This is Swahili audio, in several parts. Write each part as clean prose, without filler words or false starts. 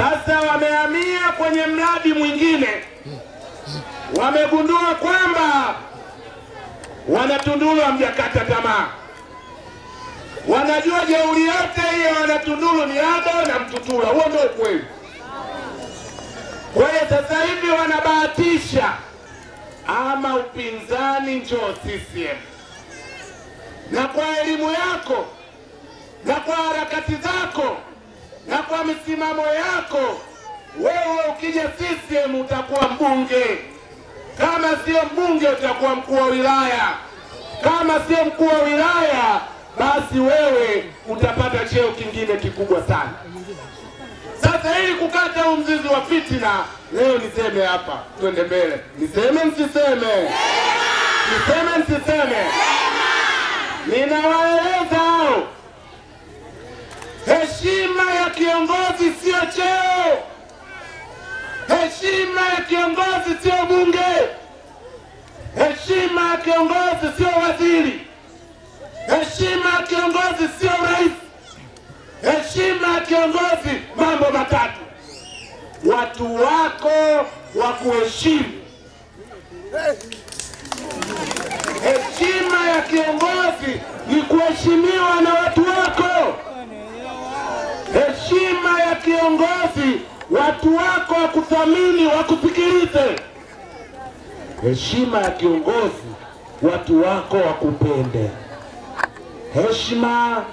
Sasa wamehamia kwenye mradi mwingine, wamegundua kwamba Wanatunduru hamjakata tamaa. Wanajua jeuri yote hiyo Wanatunduru ni Ado na Mtutula, huo ndio ukweli. Kwa hiyo sasa hivi wanabahatisha, ama upinzani njoo CCM. Na kwa elimu yako, na kwa harakati zako, na kwa misimamo yako, wewe ukija CCM utakuwa mbunge. Kama sio mbunge utakuwa mkuu wa wilaya. Kama sio mkuu wa wilaya, basi wewe utapata cheo kingine kikubwa sana. Sasa ili kukata mzizi wa fitina, leo niseme hapa, twende mbele. Niseme msiseme? Niseme msiseme? Ninawaeleza hao, heshima ya kiongozi sio cheo. Heshima ya kiongozi sio bunge. Heshima ya kiongozi sio waziri. Heshima ya kiongozi sio rais. Heshima ya kiongozi mambo matatu: watu wako wa kuheshimu. Heshima ya kiongozi ni kuheshimiwa na watu wako. Heshima ya kiongozi, watu wako wakuthamini, wakusikilize. Heshima ya kiongozi, watu wako wakupende. Heshima,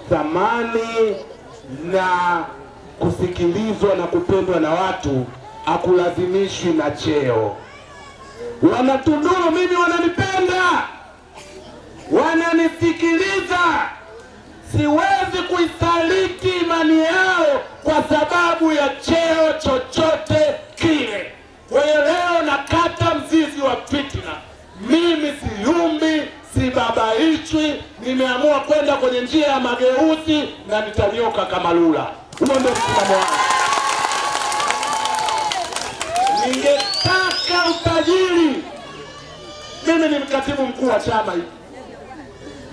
thamani na kusikilizwa na kupendwa na watu, akulazimishwi na cheo. Wanatunduru mimi wananipenda, wananisikiliza. Siwezi kuisaliti imani yao kwa sababu ya cheo chochote kile. Kwa hiyo leo nakata mzizi wa fitina. Mimi siyumbi, sibabaishwi, nimeamua kwenda kwenye njia ya mageuzi na nitanyoka kama lula. Huo ndio msimamo wangu. Ningetaka utajiri. Mimi ni mkatibu mkuu wa chama hiki.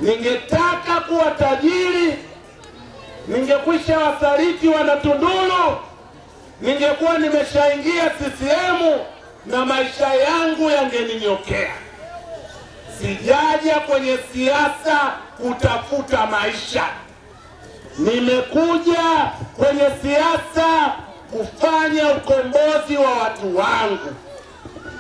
Ningetaka kuwa tajiri, ningekwisha wasaliti Wanatunduru, ningekuwa nimeshaingia CCM na maisha yangu yangeninyokea. Sijaja kwenye siasa kutafuta maisha. Nimekuja kwenye siasa kufanya ukombozi wa watu wangu.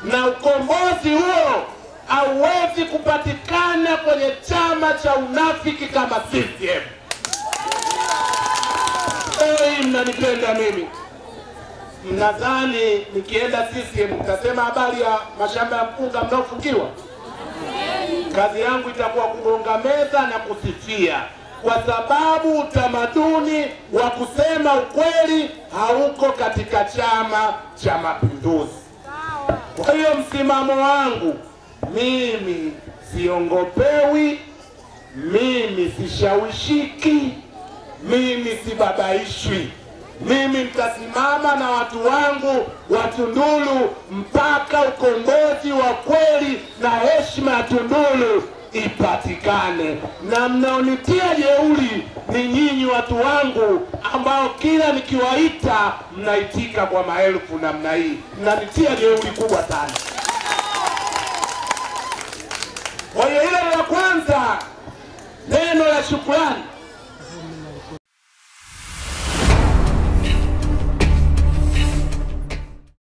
Na ukombozi huo hauwezi kupatikana kwenye chama cha unafiki kama CCM. Hii mnanipenda mimi. Mnadhani nikienda CCM mtasema habari ya mashamba ya mpunga mnaofungiwa? Kazi yangu itakuwa kugonga meza na kusifia, kwa sababu utamaduni wa kusema ukweli hauko katika Chama cha Mapinduzi. Kwa hiyo msimamo wangu, mimi siongopewi, mimi sishawishiki, mimi sibabaishwi. Mimi nitasimama na watu wangu wa Tunduru mpaka ukombozi wa kweli na heshima ya Tunduru ipatikane. Na mnaonitia jeuri ni nyinyi watu wangu, ambao kila nikiwaita mnaitika kwa maelfu namna hii. Mnanitia jeuri kubwa sana. Kwa hiyo ile la kwanza, neno la shukrani.